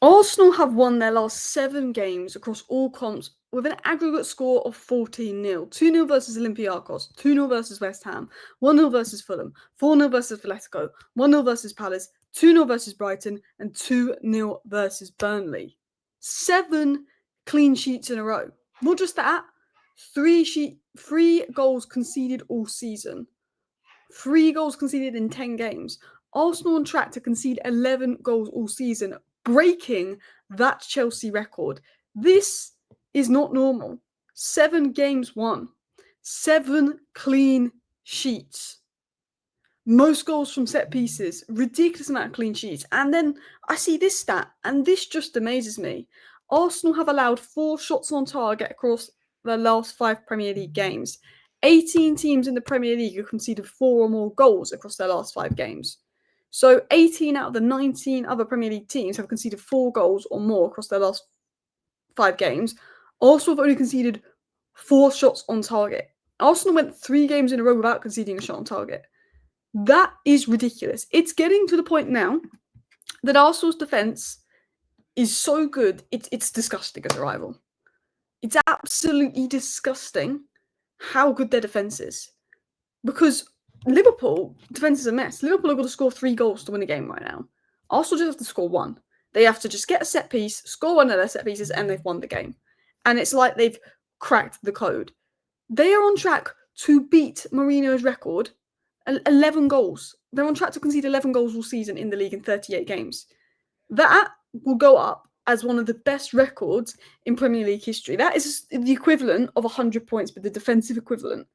Arsenal have won their last 7 games across all comps with an aggregate score of 14-0. 2-0 versus Olympiacos, 2-0 versus West Ham, 1-0 versus Fulham, 4-0 versus Atletico, 1-0 versus Palace, 2-0 versus Brighton, and 2-0 versus Burnley. 7 clean sheets in a row. Not just that, 3 goals conceded all season. 3 goals conceded in 10 games. Arsenal on track to concede 11 goals all season, breaking that Chelsea record. This is not normal. 7 games won. 7 clean sheets. Most goals from set pieces. Ridiculous amount of clean sheets. And then I see this stat, and this just amazes me. Arsenal have allowed 4 shots on target across their last 5 Premier League games. 18 teams in the Premier League have conceded 4 or more goals across their last 5 games. So 18 out of the 19 other Premier League teams have conceded 4 goals or more across their last 5 games. Arsenal have only conceded 4 shots on target. Arsenal went 3 games in a row without conceding a shot on target. That is ridiculous. It's getting to the point now that Arsenal's defence is so good, it's disgusting as a rival. It's absolutely disgusting how good their defence is. Because Liverpool, defence is a mess. Liverpool have got to score 3 goals to win a game right now. Arsenal just have to score 1. They have to just get a set piece, score one of their set pieces, and they've won the game. And it's like they've cracked the code. They are on track to beat Mourinho's record, 11 goals. They're on track to concede 11 goals all season in the league in 38 games. That will go up as one of the best records in Premier League history. That is the equivalent of 100 points, but the defensive equivalent.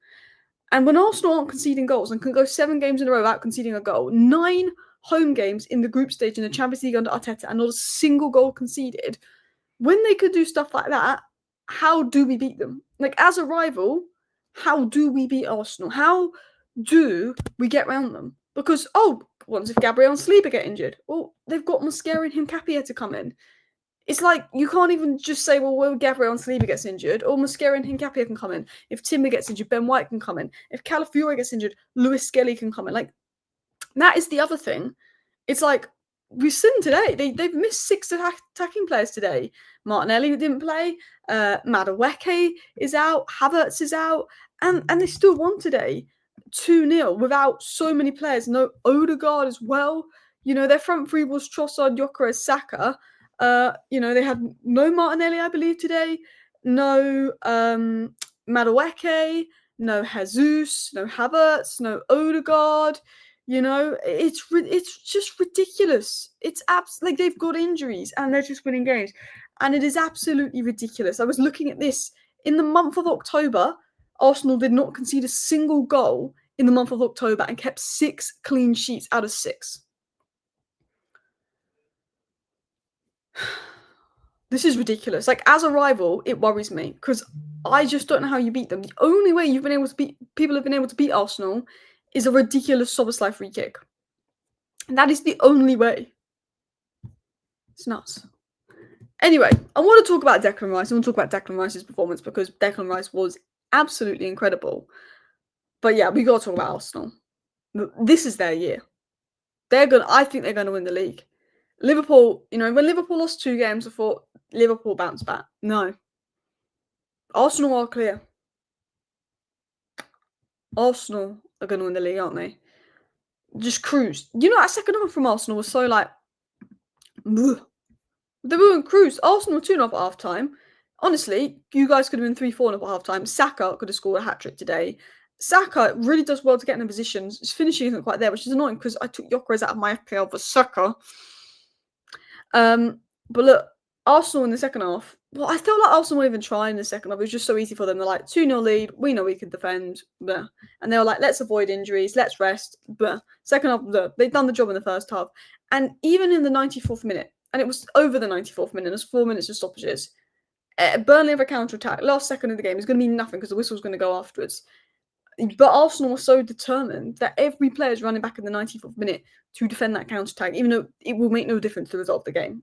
And when Arsenal aren't conceding goals and can go 7 games in a row without conceding a goal, 9 home games in the group stage in the Champions League under Arteta and not a single goal conceded, when they could do stuff like that, how do we beat them? Like, as a rival, how do we beat Arsenal? How do we get around them? Because, once if Gabriel and Saliba get injured, well, they've got Mosquera and Hincapié to come in. It's like, you can't even just say, well, Gabriel and Saliba gets injured, or Mosquera and Hincapié can come in. If Timber gets injured, Ben White can come in. If Calafiore gets injured, Lewis Skelly can come in. Like, that is the other thing. It's like, we've seen today, they've missed 6 attacking players today. Martinelli didn't play, Madueke is out, Havertz is out, and they still won today 2-0 without so many players. No Odegaard as well. You know, their front three was Trossard, Gyökeres, Saka. They had no Martinelli, I believe, today. No Madueke, no Jesus, no Havertz, no Odegaard. You know, it's just ridiculous. It's like they've got injuries and they're just winning games. And it is absolutely ridiculous. I was looking at this. In the month of October, Arsenal did not concede a single goal in the month of October and kept 6 clean sheets out of 6. This is ridiculous. Like, as a rival, it worries me because I just don't know how you beat them. The only way people have been able to beat Arsenal is a ridiculous Szoboszlai free kick. And that is the only way. It's nuts. Anyway, I want to talk about Declan Rice. I want to talk about Declan Rice's performance because Declan Rice was absolutely incredible. But yeah, we got to talk about Arsenal. This is their year. I think they're going to win the league. Liverpool, when Liverpool lost 2 games, I thought Liverpool bounced back. No. Arsenal are clear. Arsenal are going to win the league, aren't they? Just cruise. That second half from Arsenal was so like... Bleh. They were in cruise. Arsenal were 2-0 at half-time. Honestly, you guys could have been 3-4 at half-time. Saka could have scored a hat-trick today. Saka really does well to get in positions. His finishing isn't quite there, which is annoying because I took Gyökeres out of my FPL for Saka. But look, Arsenal in the second half. Well, I felt like Arsenal weren't even trying in the second half. It was just so easy for them. They're like, 2-0 lead. We know we can defend. Blah. And they were like, let's avoid injuries. Let's rest. Blah. Second half, blah. They'd done the job in the first half. And even in the 94th minute, and it was over the 94th minute, there's 4 minutes of stoppages. Burnley have a counter-attack. Last second of the game is going to mean nothing because the whistle's going to go afterwards. But Arsenal were so determined that every player is running back in the 94th minute to defend that counter-attack, even though it will make no difference to the result of the game.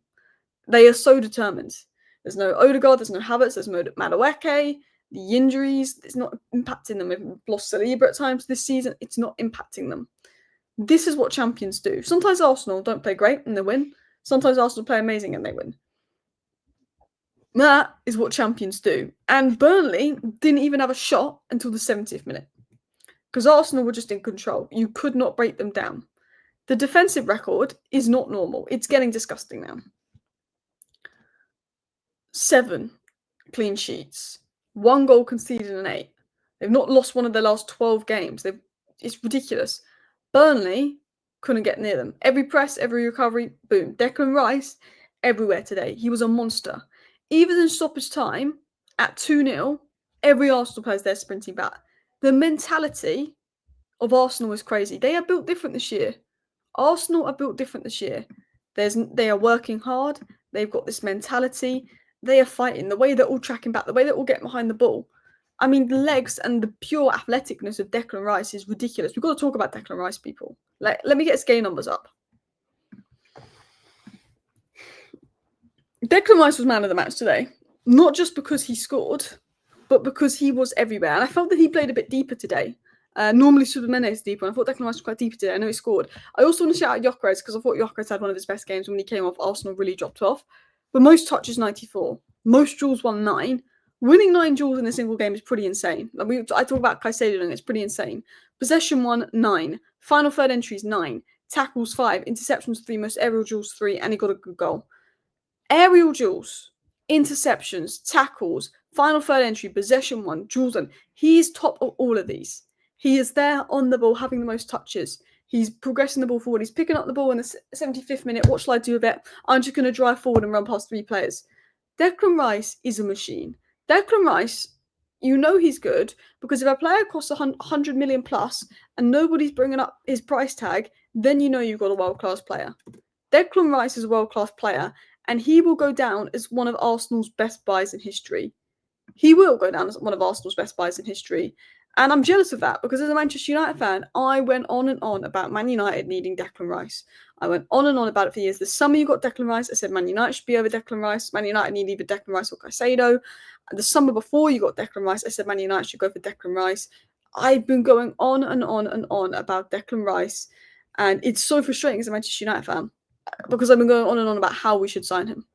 They are so determined. There's no Odegaard, there's no Havertz, there's no Madueke. The injuries, it's not impacting them. We've lost Saliba at times this season. It's not impacting them. This is what champions do. Sometimes Arsenal don't play great and they win. Sometimes Arsenal play amazing and they win. That is what champions do. And Burnley didn't even have a shot until the 70th minute. Because Arsenal were just in control. You could not break them down. The defensive record is not normal. It's getting disgusting now. 7 clean sheets. 1 goal conceded in 8. They've not lost one of their last 12 games. It's ridiculous. Burnley couldn't get near them. Every press, every recovery, boom. Declan Rice, everywhere today. He was a monster. Even in stoppage time, at 2-0, every Arsenal player is there sprinting back. The mentality of Arsenal is crazy. They are built different this year. Arsenal are built different this year. They are working hard. They've got this mentality. They are fighting. The way they're all tracking back, the way they're all getting behind the ball. I mean, the legs and the pure athleticness of Declan Rice is ridiculous. We've got to talk about Declan Rice, people. Let me get his game numbers up. Declan Rice was man of the match today. Not just because he scored, but because he was everywhere. And I felt that he played a bit deeper today. Normally Supermene is deeper, and I thought Declan Rice was quite deeper today. I know he scored. I also want to shout out Gyökeres, because I thought Gyökeres had one of his best games. When he came off, Arsenal really dropped off. But most touches, 94. Most duels, won 9. Winning 9 duels in a single game is pretty insane. I talk about Caicedo, and it's pretty insane. Possession 1, 9. Final third entries, 9. Tackles, 5. Interceptions, 3. Most aerial duels, 3. And he got a good goal. Aerial duels, interceptions, tackles, final third entry, possession 1, duels 1. He's top of all of these. He is there on the ball, having the most touches. He's progressing the ball forward. He's picking up the ball in the 75th minute. What shall I do with it? I'm just going to drive forward and run past 3 players. Declan Rice is a machine. Declan Rice, you know he's good, because if a player costs 100 million plus and nobody's bringing up his price tag, then you know you've got a world-class player. Declan Rice is a world-class player, and he will go down as one of Arsenal's best buys in history. He will go down as one of Arsenal's best buys in history. And I'm jealous of that, because as a Manchester United fan, I went on and on about Man United needing Declan Rice. I went on and on about it for years. The summer you got Declan Rice, I said Man United should be over Declan Rice. Man United need either Declan Rice or Caicedo. And the summer before you got Declan Rice, I said Man United should go for Declan Rice. I've been going on and on and on about Declan Rice. And it's so frustrating as a Manchester United fan, because I've been going on and on about how we should sign him.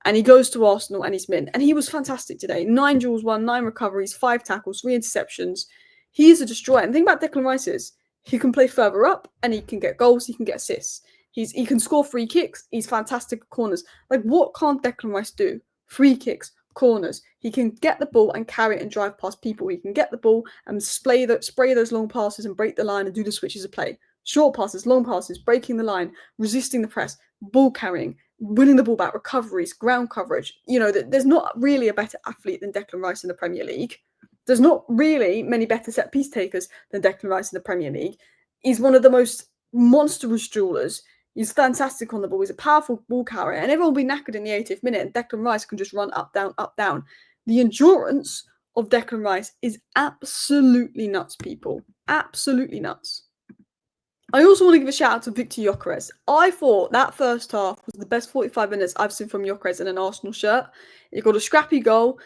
And he goes to Arsenal and he's mint. And he was fantastic today. 9 duels won, 9 recoveries, 5 tackles, 3 interceptions. He is a destroyer. And the thing about Declan Rice is he can play further up and he can get goals, he can get assists. He can score free kicks. He's fantastic at corners. Like, what can't Declan Rice do? Free kicks, corners. He can get the ball and carry it and drive past people. He can get the ball and spray those long passes and break the line and do the switches of play. Short passes, long passes, breaking the line, resisting the press, ball carrying, winning the ball back, recoveries, ground coverage. You know, there's not really a better athlete than Declan Rice in the Premier League. There's not really many better set-piece takers than Declan Rice in the Premier League. He's one of the most monstrous duelers. He's fantastic on the ball. He's a powerful ball carrier. And everyone will be knackered in the 80th minute, and Declan Rice can just run up, down, up, down. The endurance of Declan Rice is absolutely nuts, people. Absolutely nuts. I also want to give a shout out to Victor Gyökeres. I thought that first half was the best 45 minutes I've seen from Gyökeres in an Arsenal shirt. He got a scrappy goal,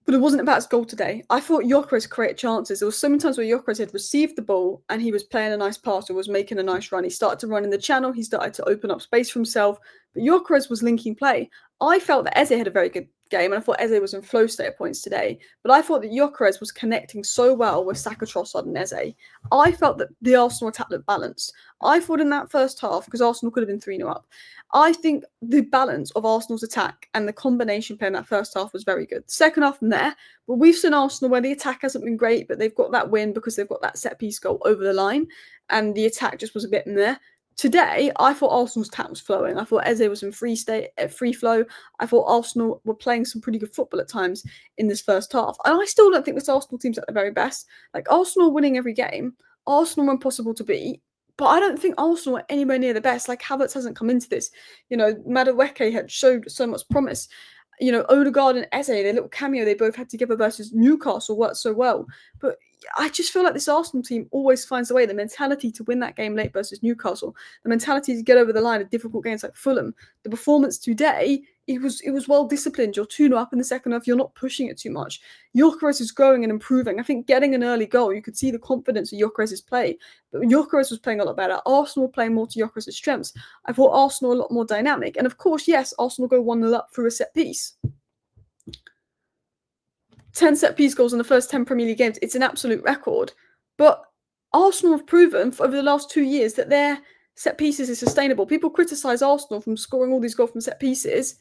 but it wasn't about his goal today. I thought Gyökeres created chances. There were so many times where Gyökeres had received the ball and he was playing a nice pass or was making a nice run. He started to run in the channel. He started to open up space for himself. But Gyökeres was linking play. I felt that Eze had a very good game, and I thought Eze was in flow state at points today. But I thought that Gyökeres was connecting so well with Saka, Trossard and Eze. I felt that the Arsenal attack looked balanced. I thought in that first half, because Arsenal could have been 3-0 up, I think the balance of Arsenal's attack and the combination play in that first half was very good. Second half, meh. But we've seen Arsenal where the attack hasn't been great, but they've got that win because they've got that set-piece goal over the line, and the attack just was a bit meh. Today, I thought Arsenal's attack was flowing. I thought Eze was in free flow. I thought Arsenal were playing some pretty good football at times in this first half. And I still don't think this Arsenal team's at their very best. Like, Arsenal winning every game, Arsenal were impossible to beat. But I don't think Arsenal are anywhere near the best. Like, Havertz hasn't come into this. You know, Madueke had showed so much promise. You know, Odegaard and Eze, their little cameo they both had together versus Newcastle worked so well. But I just feel like this Arsenal team always finds a way. The mentality to win that game late versus Newcastle, the mentality to get over the line in difficult games like Fulham. The performance today it was well disciplined. You're 2-0 up in the second half. You're not pushing it too much. Gyökeres is growing and improving. I think getting an early goal, you could see the confidence of Gyökeres' play. But Gyökeres was playing a lot better. Arsenal were playing more to Gyökeres' strengths. I thought Arsenal a lot more dynamic. And of course, yes, Arsenal go 1-0 up through a set piece. 10 set piece goals in the first 10 Premier League games. It's an absolute record. But Arsenal have proven over the last 2 years that their set pieces is sustainable. People criticise Arsenal from scoring all these goals from set pieces.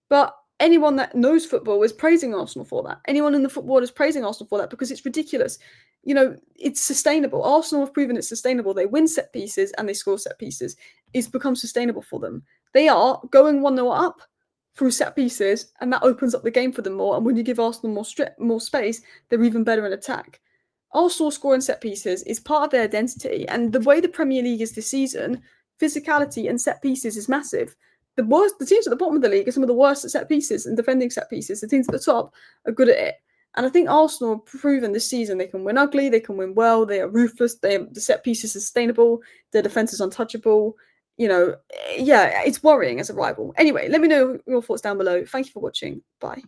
But anyone that knows football is praising Arsenal for that. Anyone in the football is praising Arsenal for that because it's ridiculous. It's sustainable. Arsenal have proven it's sustainable. They win set pieces and they score set pieces. It's become sustainable for them. They are going 1-0 up through set pieces, and that opens up the game for them more. And when you give Arsenal more space, they're even better in attack. Arsenal scoring set pieces is part of their identity, and the way the Premier League is this season, physicality and set pieces is massive. The teams at the bottom of the league are some of the worst at set pieces and defending set pieces. The teams at the top are good at it. And I think Arsenal have proven this season they can win ugly, they can win well, they are ruthless, the set piece is sustainable, their defence is untouchable. It's worrying as a rival. Anyway, let me know your thoughts down below. Thank you for watching. Bye.